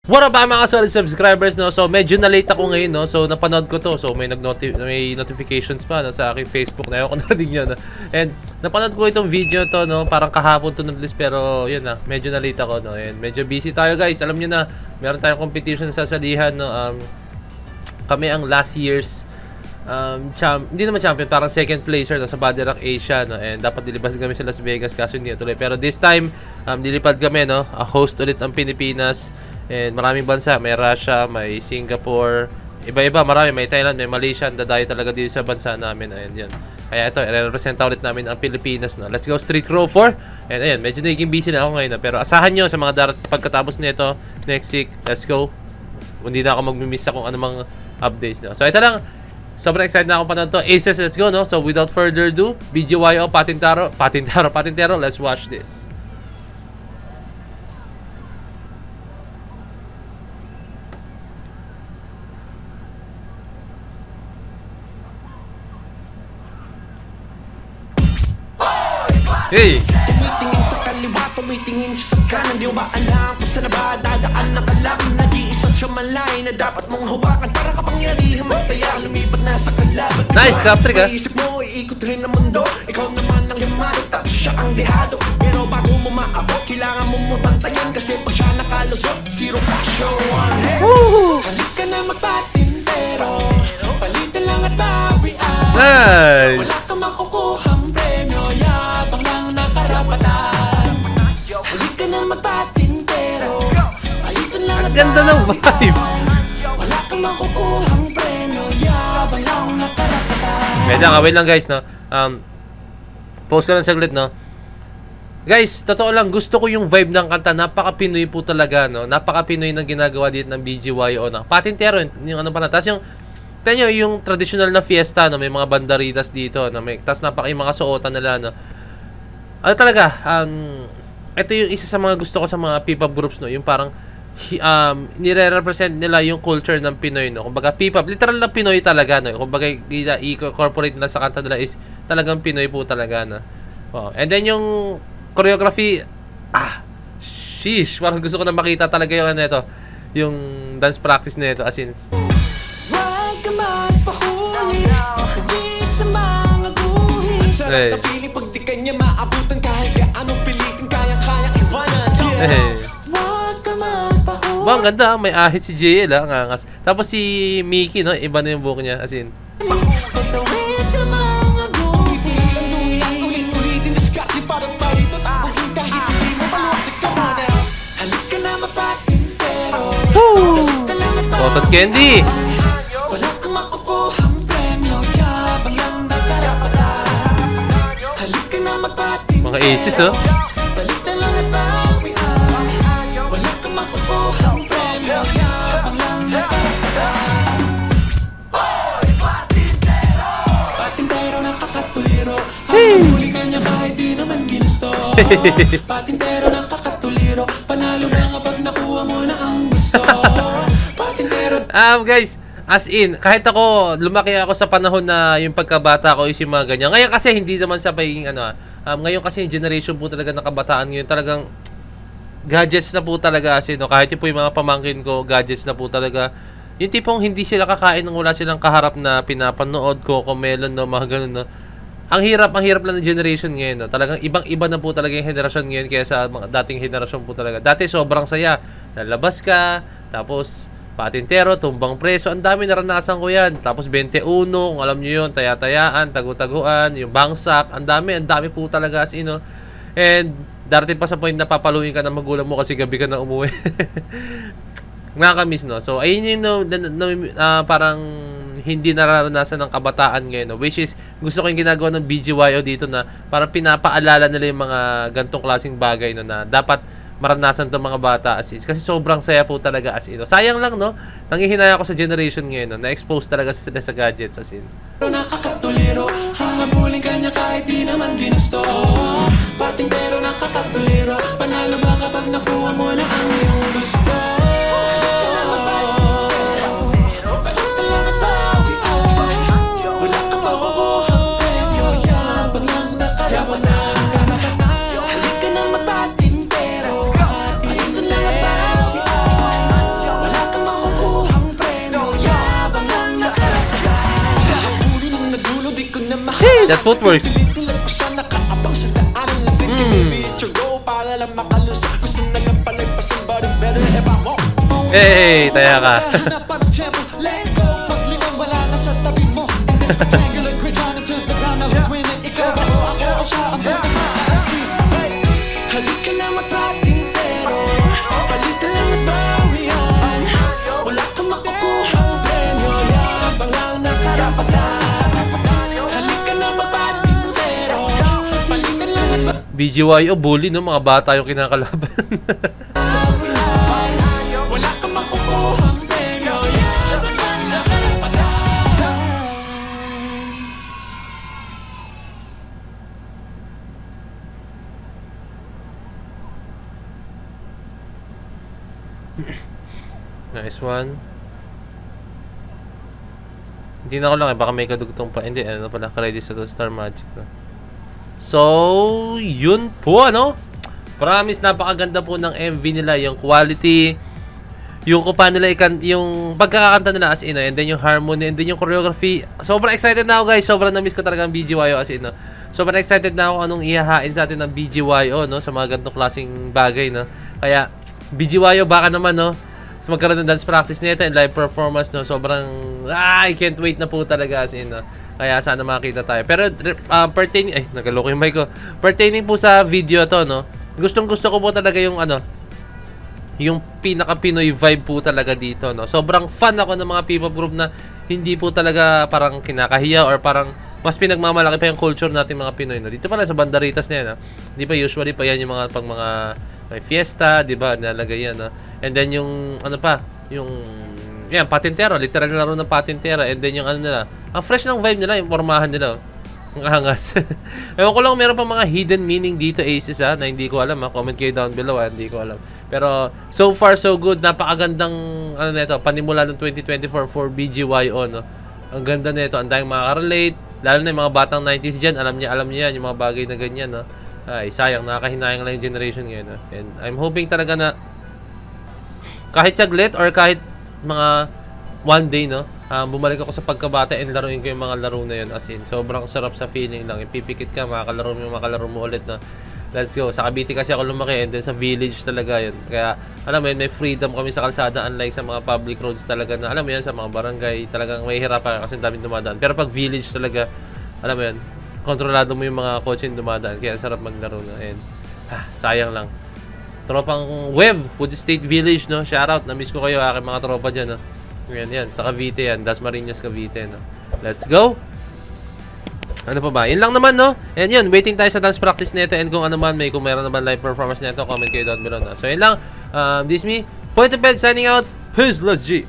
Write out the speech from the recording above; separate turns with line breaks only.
What up mga solid subscribers, no? So medyo na-late ako ngayon, no? So napanood ko to. So may notifications pa, no, sa aking Facebook na ako narinig nyo, no? And napanood ko itong video to, no? Parang kahapon to na-release, pero yun na, medyo na-late ako, no? And medyo busy tayo, guys. Alam nyo na, meron tayong competition sa salihan, no? Kami ang last year's hindi naman champion, parang second placer, no, sa Body Rock Asia, no? And dapat dilibas kami sa Las Vegas, kaso hindi tuloy. Pero this time, dilipad kami, no? Host ulit ang Pilipinas. And maraming bansa, may Russia, may Singapore, iba-iba, marami, may Thailand, may Malaysia, dadayo talaga dito sa bansa namin. Ayan, yan. Kaya ito, i-represent ulit namin ang Pilipinas, no? Let's go Street Crow 4. And ayan, medyo naging busy na ako ngayon, no? Pero asahan nyo sa mga pagkatapos nito, next week, let's go. Hindi na ako magmimiss kung anumang updates, no? So ito lang, sobrang excited na ako pa na ito. Aces, let's go, no? So without further ado, BGYO, Patintero, let's watch this. Hey!
Tumitingin sa kaliwa, tumitingin sa kanan. Di ba alam kung saan na ba dadaan na kalaban? Nag-iisa siya malay na dapat mong hawakan para kapangyarihan magtaya, lumipat na sa kalaban.
Nice, clap trick, ha?
Iisip mo, iikot rin ang mundo. Ikaw naman ang yamado, tapos siya ang dehado. Pero bago mo maabot, kailangan mo mabantayan. Kasi pag siya nakalusot, zero passion, one head. Halika na magpatintero, palitan lang at bawian.
Nice!
Wala kang makukuhang premyo, yabang lang nakarapatan. Halika na magpatintero, palitan lang at
Ganda ng vibe!
wala kang makukuhang premyo, yabang lang nakarapatan.
Medyo wait lang, guys, no? Pause ko lang saglit, no? Guys, totoo lang, gusto ko yung vibe ng kanta. Napaka-Pinoy po talaga, no? Napaka-Pinoy ng ginagawa dito ng BGYO, no? Patintero, yung ano pa na. Tapos yung, tignan nyo, yung traditional na fiesta, no? May mga banderitas dito, no? Tapos yung mga suotan nila, no? Ano talaga, ito yung isa sa mga gusto ko sa mga P-pop groups, no? Yung parang, nire-represent nila yung culture ng Pinoy, no? Kumbaga, P-pop, literal na Pinoy talaga, no? Kumbaga, i-corporate nila sa kanta nila is talagang Pinoy po talaga, no? Oh. And then yung choreography, sheesh, parang gusto ko na makita talaga yung ano ito, yung dance practice nito, as in.
Huwag ka magpahuli, pagawid sa mga guhit. Ang sarap na feeling pag di kanya maabutan, kahit anong pilitin, kayang-kayang iwanan. Huwag ka magpahuli.
Ba, ang ganda, may ahit si JL, ngangas. Tapos si Mickey, no, iba na yung buhok niya, as in.
Pagawid sa mga guhit. Ulit-ulitin, diskarte parang parito. Ang kahit hindi mo paluwag ka muna. Halika na mapatintero.
Cotton Candy!
Wala kang makukuhang premyo, yabang lang nakarapatan. Halika na magpatintero.
Mga aces, oh.
Balitan lang at bawian. Wala kang makukuhang premyo, yabang lang nakarapatan. Hoy, patintero! Patintero nakakatuliro. Huli ka niya kahit di naman ginusto. Patintero nakakatuliro. Panalo ba nga pag nakuha mo na ang gusto? Patintero.
Guys, as in, kahit ako, lumaki ako sa panahon na yung pagkabata ko is yung mga ganyan. Ngayon kasi, hindi naman sa pagiging ano, ngayon kasi yung generation po talaga ng kabataan ngayon, talagang gadgets na po talaga, as in, no? Kahit yung po yung mga pamangkin ko, gadgets na po talaga. Yung tipong hindi sila kakain nang wala silang kaharap na pinapanood ko, Comelon, no, mga ganun, no. Ang hirap lang ng generation ngayon, no? Talagang ibang-iba na po talaga yung henerasyon ngayon kaysa mga dating henerasyon po talaga. Dati sobrang saya. Lalabas ka, tapos patintero, tumbang preso, ang dami naranasan ko yan. Tapos 21, kung alam nyo yun, taya-tayaan, tagu-taguan, yung bangsak, ang dami po talaga, as in, no? And darating pa sa point na papaluin ka ng magulang mo kasi gabi ka na umuwi. Nakakamiss, no? So, ayun yung parang hindi nararanasan ng kabataan ngayon, no? Which is, gusto ko yung ginagawa ng BGYO dito na parang pinapaalala nila yung mga gantong klaseng bagay, no, na dapat maranasan itong mga bata as is. Kasi sobrang saya po talaga as in, no? Sayang lang, no? Nangihinaya ako sa generation ngayon, no? Na-expose talaga sila sa gadgets as in.
Nakakatuliro, hahabulin ka niya kahit di naman ginusto. Patintero nakakatuliro, panalo ba kapag nakuha mo na ang iyong gusto? Halika na magpatintero.
That footworks. Hey, taya ka. BGYO, bully, no? Mga bata yung kinakalaban. Nice one. Hindi na ko lang eh, baka may kadugtong pa. Hindi, ano pala, ready sa 2-star magic to. So, yun po, ano? Promise, napakaganda po ng MV nila. Yung quality, yung kung paano nila yung pagkakakanta nila as in, and then yung harmony, and then yung choreography. Sobrang excited na ako, guys. Sobrang na-miss ko talaga ang BGYO as in, no? Sobrang excited na ako anong ihahain sa atin ng BGYO, no? Sa mga ganitong klaseng bagay, no? Kaya, BGYO, baka naman, no? Magkaroon ng dance practice nito and live performance, no? Sobrang, I can't wait na po talaga as in, no? Kaya sana makita tayo. Pero pertaining, ay, nagaloko yung mic ko. Pertaining po sa video to, no? Gustong-gusto ko po talaga yung ano, yung pinaka-Pinoy vibe po talaga dito, no? Sobrang fan ako ng mga P-pop group na hindi po talaga parang kinakahiya or parang mas pinagmamalaki pa yung culture natin mga Pinoy, no? Dito pala sa banderitas na yan, no? Di pa usually pa yan yung mga pang mga may fiesta, di ba? Nalagay yan, no? And then yung ano pa, yung yan, patintero, literal na laro ng patintero. And then yung ano nila, ang fresh ng vibe nila, yung formahan nila. Ang angas. Ewan ko lang, meron pa mga hidden meaning dito, Aces, ha, na hindi ko alam, ha. Comment kayo down below, ha. Hindi ko alam. Pero, so far, so good. Napakagandang, ano na ito, panimula ng 2024 for BGYO, no. Ang ganda na ito. Ang daming makaka-relate. Lalo na yung mga batang 90s dyan. Alam niya yan, yung mga bagay na ganyan, no. Ay, sayang, nakakahinayang lang yung generation ngayon, no. And I'm hoping talaga na kahit saglit or kahit mga one day, no, bumalik ako sa pagkabata and laruin ko yung mga laro na yun, as in sobrang sarap sa feeling lang. Ipipikit ka, makakalaro mo ulit, na let's go. Sa Cavite kasi ako lumaki, and then sa village talaga yun. Kaya alam mo yun, may freedom kami sa kalsada, unlike sa mga public roads talaga na alam mo yun, sa mga barangay talagang may hirapan kasi daming dumadaan. Pero pag village talaga, alam mo yun, kontrolado mo yung mga kotse yung dumadaan, kaya sarap maglaro na. And sayang lang. Tropang Web, Wood State Village, no? Shoutout, na-miss ko kayo, aking mga tropa dyan, no? Yan, sa Cavite yan, Dasmariñas, Cavite, no? Let's go! Ano pa ba? Yun lang naman, no? And yun, waiting tayo sa dance practice nito, and kung ano man, kung meron naman live performance nito, comment kayo down below, no? So yun lang, this me, Point of Bed signing out, peace, let's G!